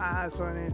Sorry.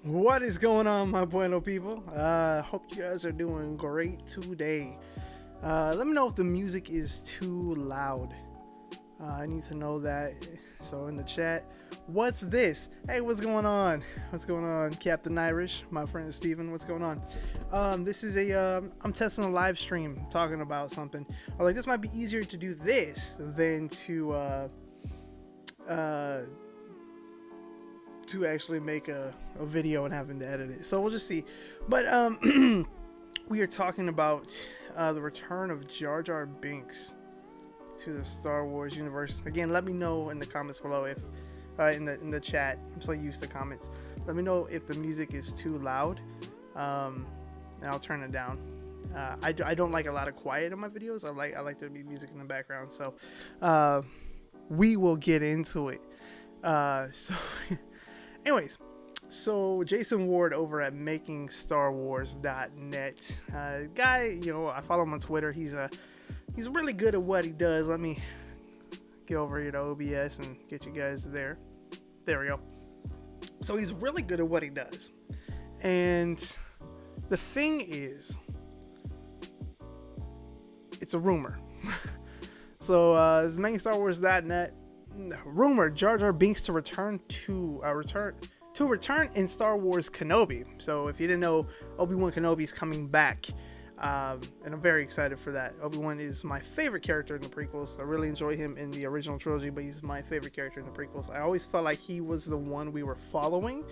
What is going on, my bueno people? Hope you guys are doing great today. Let me know if the music is too loud. I need to know that. So in the chat, what's this? Hey, what's going on? What's going on, Captain Irish? My friend Steven, what's going on? This is I'm testing a live stream talking about something. I'm like, this might be easier to do this than to actually make a video and having to edit it. So we'll just see. But we are talking about the return of Jar Binks to the Star Wars universe. Again, let me know in the comments below if in the chat. I'm so used to comments. Let me know if the music is too loud, and I'll turn it down. I don't like a lot of quiet in my videos. I like there to be music in the background. So we will get into it. Anyways, so Jason Ward over at MakingStarWars.net, guy, I follow him on Twitter. He's really good at what he does. Let me get over here to OBS and get you guys there. There we go. So he's really good at what he does, and the thing is, it's a rumor. So this is MakingStarWars.net. Rumor: Jar Binks to return in Star Wars Kenobi. So if you didn't know, Obi-Wan Kenobi is coming back, and I'm very excited for that. Obi-Wan is my favorite character in the prequels. I really enjoy him in the original trilogy, but he's my favorite character in the prequels. I always felt like he was the one we were following,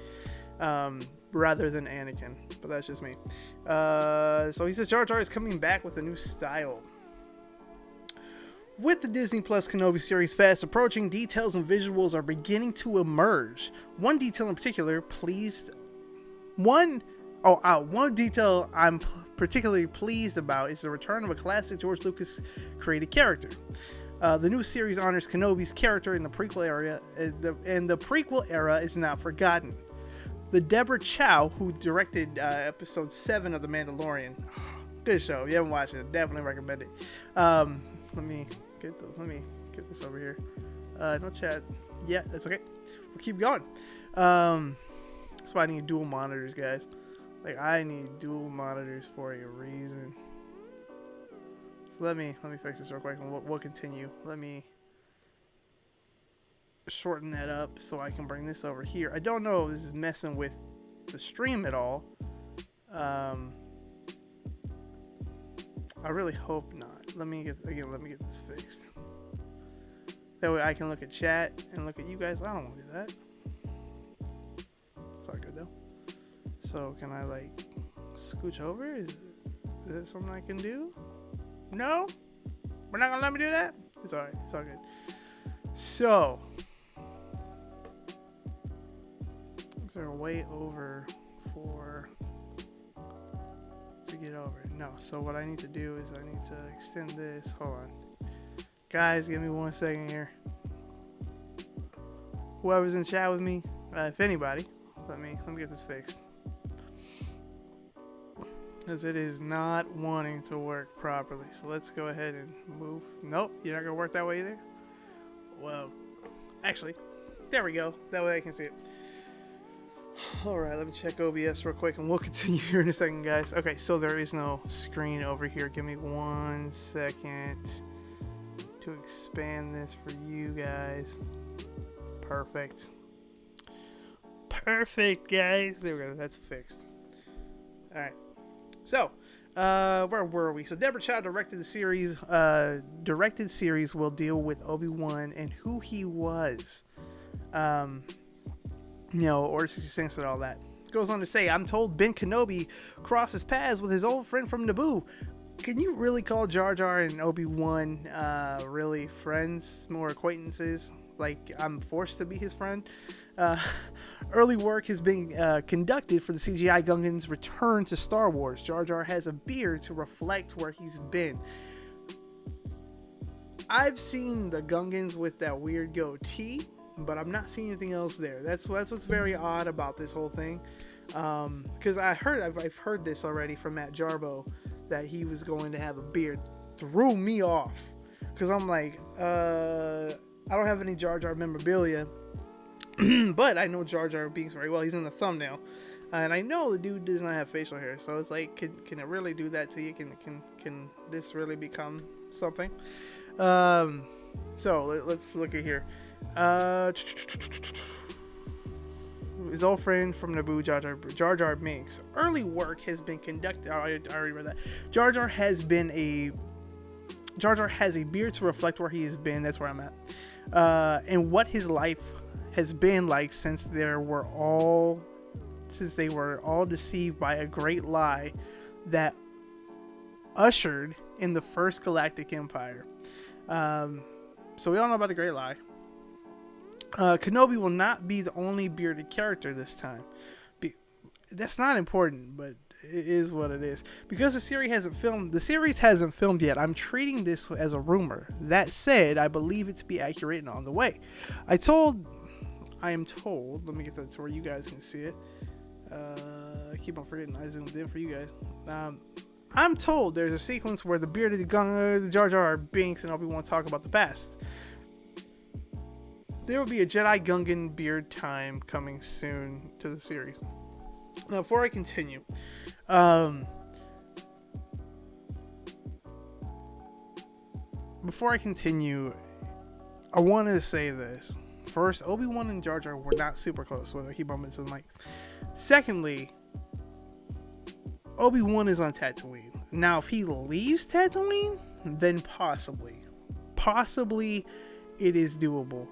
rather than Anakin, but that's just me. So he says Jar is coming back with a new style. With the Disney Plus Kenobi series fast approaching, details and visuals are beginning to emerge. One detail in particular one detail I'm particularly pleased about is the return of a classic George Lucas created character. The new series honors Kenobi's character in the prequel era, and the prequel era is not forgotten. The Deborah Chow, who directed episode 7 of The Mandalorian, good show. If you haven't watched it, definitely recommend it. Let me get this over here. No chat. Yeah, that's okay. We'll keep going. That's why I need dual monitors, guys. Like, I need dual monitors for a reason. Let me fix this real quick, and we'll continue. Let me shorten that up so I can bring this over here. I don't know if this is messing with the stream at all. I really hope not. Let me get this fixed. That way I can look at chat and look at you guys. I don't want to do that. It's all good though. So can I like scooch over? Is that something I can do? No? We're not gonna let me do that? It's alright. It's all good. So is there a way over to get over? No. So what I need to do is I need to extend this. Hold on. Guys, give me 1 second here. Whoever's in chat with me, if anybody, let me get this fixed. Because it is not wanting to work properly. So let's go ahead and move. Nope, you're not going to work that way either? Well, actually, there we go. That way I can see it. Alright, let me check OBS real quick and we'll continue here in a second, guys. Okay, so there is no screen over here. Give me 1 second to expand this for you guys. Perfect. Perfect, guys. There we go. That's fixed. Alright. So, where were we? So, Deborah Chow directed the series. Directed series will deal with Obi-Wan and who he was. Order 66 and all that. Goes on to say, I'm told Ben Kenobi crosses paths with his old friend from Naboo. Can you really call Jar Jar and Obi-Wan really friends, more acquaintances? Like, I'm forced to be his friend? Early work has been conducted for the CGI Gungan's return to Star Wars. Jar Jar has a beard to reflect where he's been. I've seen the Gungans with that weird goatee, but I'm not seeing anything else there. That's what's very odd about this whole thing. Because I've heard this already from Matt Jarbo, that he was going to have a beard. Threw me off. Because I'm like, I don't have any Jar Jar memorabilia. But I know Jar Jar Binks very well. He's in the thumbnail. And I know the dude does not have facial hair. So it's like, can it really do that to you? Can this really become something? So let's look at here. His old friend from Naboo, Jar Jar Binks. Early work has been conducted. I already read that. Jar Jar has a beard to reflect where he has been. That's where I'm at. And what his life has been like since they were all deceived by a great lie that ushered in the first galactic empire. So we all know about the great lie. Kenobi will not be the only bearded character this time. That's not important, but it is what it is. Because the series hasn't filmed yet, I'm treating this as a rumor. That said, I believe it to be accurate and on the way. I am told, let me get that to where you guys can see it. I keep on forgetting I zoomed in for you guys. I'm told there's a sequence where the bearded Jar Jar Binks and Obi-Wan talk about the past. There will be a Jedi Gungan beard time coming soon to the series. Now, before I continue, I want to say this. First, Obi-Wan and Jar Jar were not super close. So I keep on mentioning, like. Secondly, Obi-Wan is on Tatooine. Now, if he leaves Tatooine, then possibly it is doable.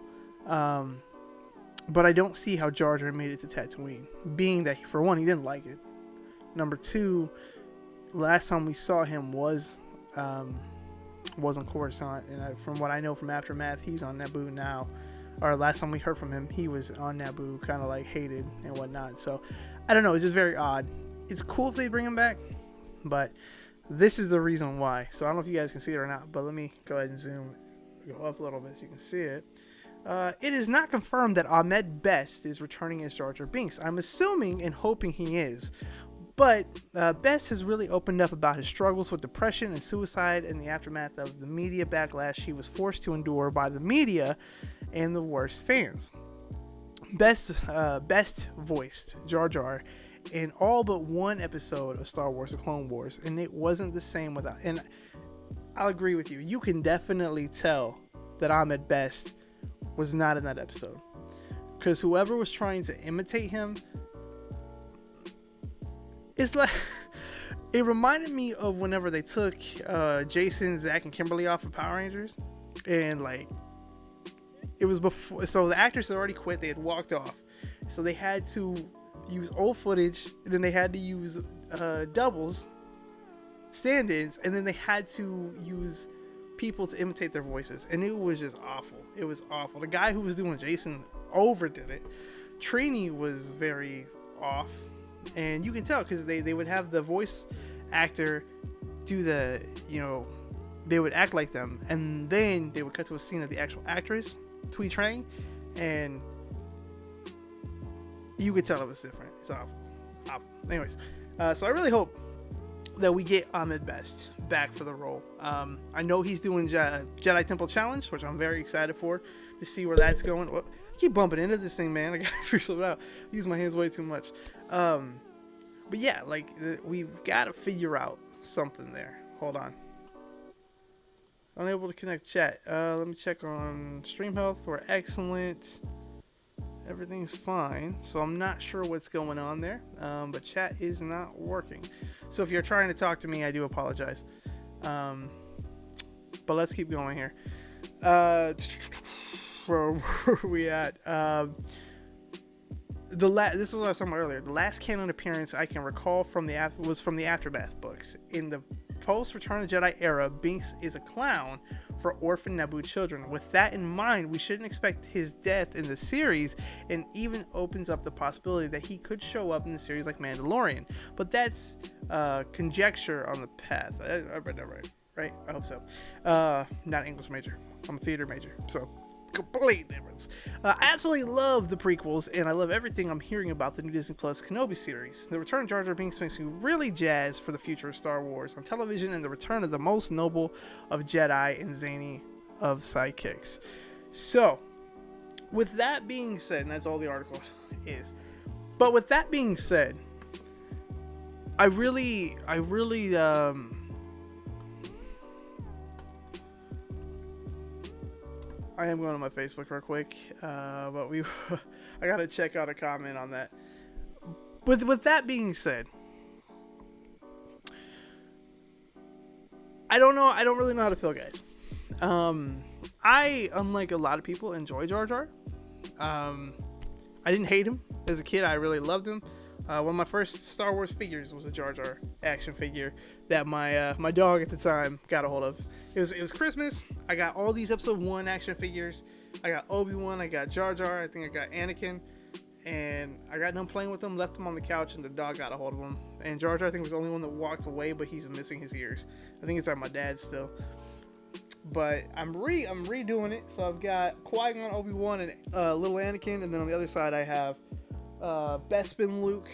But I don't see how Jar Jar made it to Tatooine, being that, for one, he didn't like it. Number two, last time we saw him was on Coruscant, and from what I know from Aftermath, he's on Naboo now. Or last time we heard from him, he was on Naboo, kind of like hated and whatnot. So I don't know, it's just very odd. It's cool if they bring him back, but this is the reason why. So I don't know if you guys can see it or not, but let me go ahead and go up a little bit so you can see it. It is not confirmed that Ahmed Best is returning as Jar Jar Binks. I'm assuming and hoping he is. But Best has really opened up about his struggles with depression and suicide in the aftermath of the media backlash he was forced to endure by the media and the worst fans. Best voiced Jar Jar in all but one episode of Star Wars: The Clone Wars, and it wasn't the same without. And I'll agree with you. You can definitely tell that Ahmed Best was not in that episode, because whoever was trying to imitate him, it's like it reminded me of whenever they took Jason, Zach, and Kimberly off of Power Rangers, and like it was before. So the actors had already quit; they had walked off, so they had to use old footage, and then they had to use doubles, stand-ins, and then they had to use people to imitate their voices, and it was just awful. It was awful. The guy who was doing Jason overdid it. Trini was very off, and you can tell because they would have the voice actor do the, they would act like them, and then they would cut to a scene of the actual actress, Thuy Trang, and you could tell it was different. It's awful. Anyways, so I really hope that we get Ahmed Best back for the role. I know he's doing Jedi Temple Challenge, which I'm very excited for, to see where that's going. Well, I keep bumping into this thing, man. I gotta figure something out. I use my hands way too much. But yeah, like we've got to figure out something there. Hold on. Unable to connect chat. Let me check on stream health. We're excellent. Everything's fine. So I'm not sure what's going on there. But chat is not working. So if you're trying to talk to me, I do apologize. But let's keep going here. Where are we at? This is what I was talking about earlier. The last canon appearance I can recall was from the Aftermath books. In the post-Return of the Jedi era, Binks is a clown for orphan Naboo children. With that in mind, we shouldn't expect his death in the series, and even opens up the possibility that he could show up in the series like Mandalorian. But that's conjecture on the path. I read that right? I hope so. Not an English major. I'm a theater major, so complete difference. I absolutely love the prequels, and I love everything I'm hearing about the new Disney Plus Kenobi series. The return of Jar Binks makes me really jazzed for the future of Star Wars on television, and the return of the most noble of Jedi and zany of sidekicks. So, with that being said, and that's all the article is, but with that being said, I really I am going to my Facebook real quick, but I gotta check out a comment on that. With that being said, I don't know. I don't really know how to feel, guys. I, unlike a lot of people, enjoy Jar Jar. I didn't hate him as a kid. I really loved him. One of my first Star Wars figures was a Jar Jar action figure that my dog at the time got a hold of. It was Christmas. I got all these Episode 1 action figures. I got Obi-Wan. I got Jar Jar. I think I got Anakin. And I got done playing with them, left them on the couch, and the dog got a hold of them. And Jar Jar, I think, was the only one that walked away, but he's missing his ears. I think it's at my dad's still. But I'm redoing it. So I've got Qui-Gon, Obi-Wan, and little Anakin. And then on the other side, I have Bespin, Luke,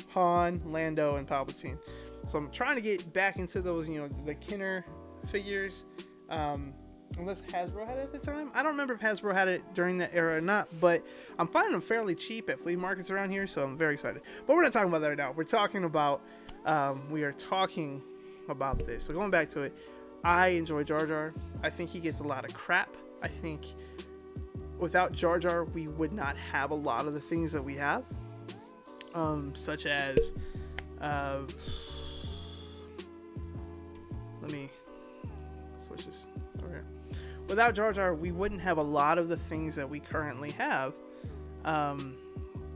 Han, Lando, and Palpatine. So I'm trying to get back into those, the Kenner figures. Unless Hasbro had it at the time. I don't remember if Hasbro had it during that era or not, but I'm finding them fairly cheap at flea markets around here, so I'm very excited. But we're not talking about that right now. We're talking about, this. So going back to it, I enjoy Jar Jar. I think he gets a lot of crap. I think without Jar Jar, we would not have a lot of the things that we have, such as, let me switch this over here. Without Jar Jar, we wouldn't have a lot of the things that we currently have,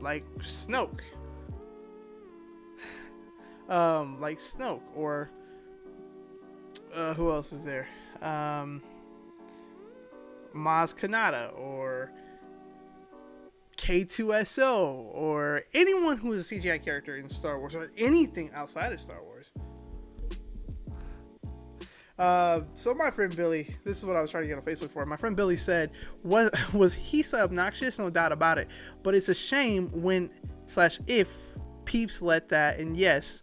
like Snoke. Or who else is there? Maz Kanata, or K2SO, or anyone who is a CGI character in Star Wars, or anything outside of Star Wars. So my friend Billy, this is what I was trying to get on Facebook for. My friend Billy said, was he so obnoxious? No doubt about it. But it's a shame when / if peeps let that, and yes,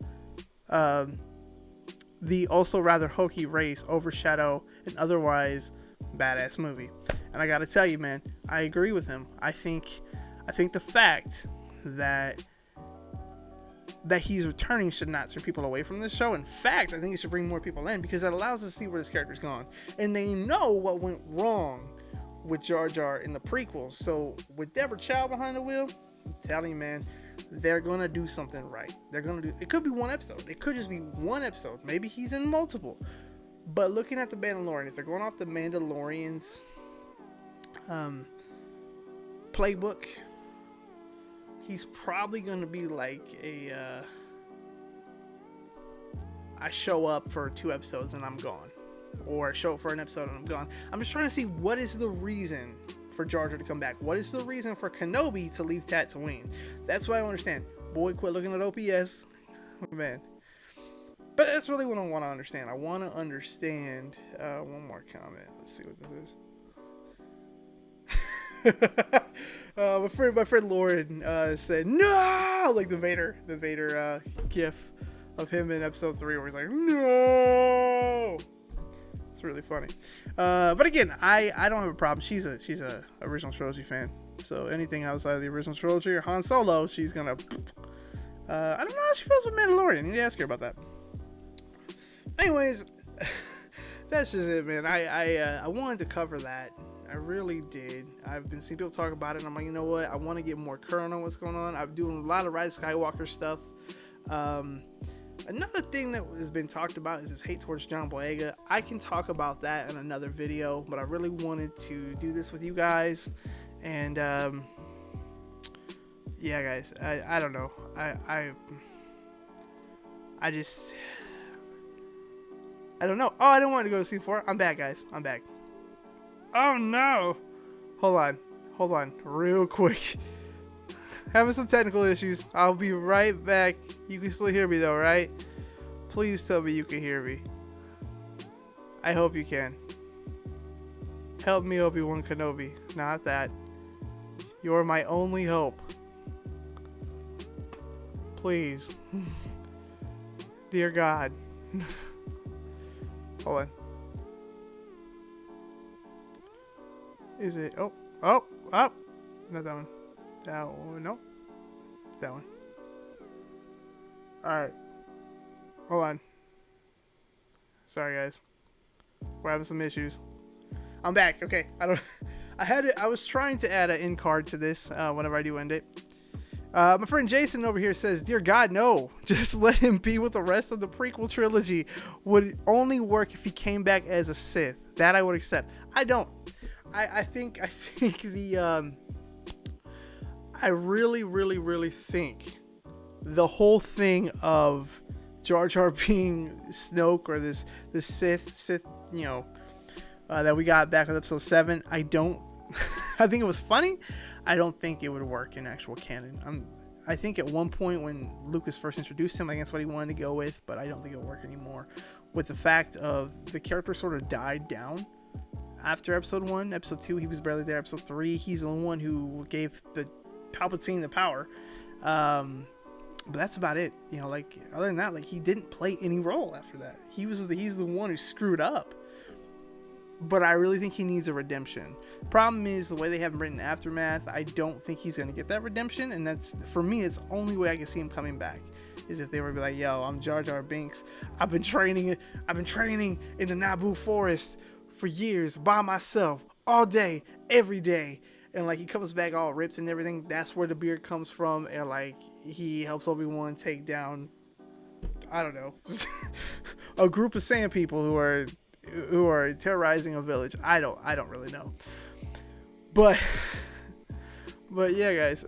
the also rather hokey race overshadow an otherwise badass movie. And I gotta tell you, man, I agree with him. I think the fact that that he's returning should not turn people away from this show. In fact, I think it should bring more people in, because it allows us to see where this character's gone. And they know what went wrong with Jar Jar in the prequels. So with Deborah Chow behind the wheel, I'm telling you, man, they're going to do something right. They're going to do, it could be one episode. It could just be one episode. Maybe he's in multiple. But looking at the Mandalorian, if they're going off the Mandalorian's playbook, he's probably going to be like I show up for 2 episodes and I'm gone. Or I show up for an episode and I'm gone. I'm just trying to see what is the reason for Jar Jar to come back. What is the reason for Kenobi to leave Tatooine? That's what I don't understand. Boy, quit looking at OPS. Oh, man. But that's really what I want to understand. I want to understand. One more comment. Let's see what this is. My friend Lauren said no, like the Vader gif of him in episode 3, where he's like no. It's really funny. But again, I don't have a problem. She's a original trilogy fan, so anything outside of the original trilogy or Han Solo, she's gonna. I don't know how she feels with Mandalorian. I need to ask her about that. Anyways, that's just it, man. I wanted to cover that. I really did. I've been seeing people talk about it, and I'm like, you know what? I want to get more current on what's going on. I'm doing a lot of Rise of Skywalker stuff. Another thing that has been talked about is his hate towards John Boyega. I can talk about that in another video, but I really wanted to do this with you guys. And yeah, guys, I don't know. I just, I don't know. Oh, I don't want to go to C4. I'm back, guys. I'm back. Oh no. Hold on real quick. Having some technical issues. I'll be right back. You can still hear me though, right? Please tell me you can hear me. I hope you can. Help me, Obi-Wan Kenobi. Not that. You're my only hope. Please. Dear God. Hold on. Is it? Oh. Not that one. That one. Nope. That one. Alright. Hold on. Sorry, guys. We're having some issues. I'm back. Okay. I was trying to add an end card to this whenever I do end it. My friend Jason over here says, "Dear God, no. Just let him be with the rest of the prequel trilogy. Would only work if he came back as a Sith. That I would accept." I don't. I think the I really think the whole thing of Jar Jar being Snoke, or this Sith, you know, that we got back in episode 7, I think it was funny. I don't think it would work in actual canon. I think at one point when Lucas first introduced him, I think that's what he wanted to go with, but I don't think it'll work anymore. With the fact of the character sort of died down after episode 1, episode 2, he was barely there. Episode 3, he's the one who gave the Palpatine the power. But that's about it. You know, like, other than that, like, he didn't play any role after that. He's the one who screwed up. But I really think he needs a redemption. Problem is, the way they have him written Aftermath, I don't think he's going to get that redemption. And that's, for me, it's the only way I can see him coming back, is if they were to be like, yo, I'm Jar Jar Binks. I've been training in the Naboo forest for years by myself, all day, every day. And like, he comes back all ripped and everything. That's where the beard comes from. And like, he helps Obi-Wan take down, I don't know, a group of sand people who are terrorizing a village. I don't really know. But yeah, guys,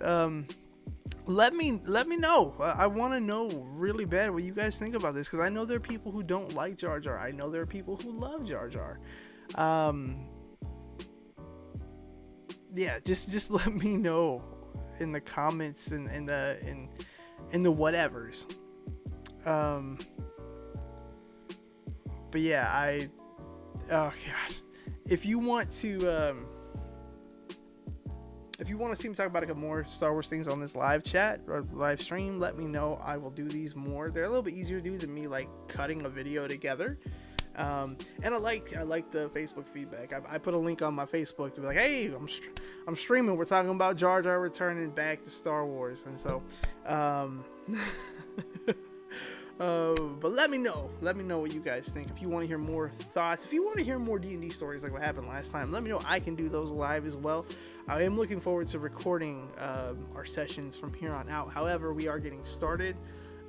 let me know. I want to know really bad what you guys think about this, because I know there are people who don't like Jar Jar. I know there are people who love Jar Jar. Yeah, just let me know in the comments and in the whatevers. But yeah, oh god, if you want to see me talk about more Star Wars things on this live chat or live stream, let me know. I will do these more. They're a little bit easier to do than me like cutting a video together. And I like the Facebook feedback. I put a link on my Facebook to be like, hey, I'm streaming. We're talking about Jar Jar returning back to Star Wars, and so But let me know what you guys think. If you want to hear more thoughts, if you want to hear more D&D stories like what happened last time, let me know. I can do those live as well. I am looking forward to recording our sessions from here on out. However, we are getting started.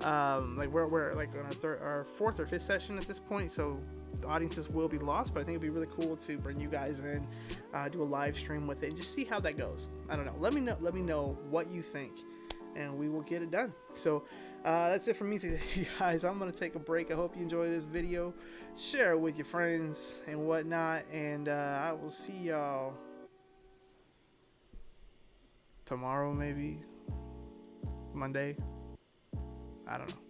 Like we're like on our fourth or fifth session at this point, so the audiences will be lost, but I think it'd be really cool to bring you guys in, do a live stream with it, and just see how that goes. I don't know. Let me know what you think, and we will get it done. So that's it from me today, guys. I'm gonna take a break. I hope you enjoy this video. Share it with your friends and whatnot, and I will see y'all tomorrow, maybe Monday. I don't know.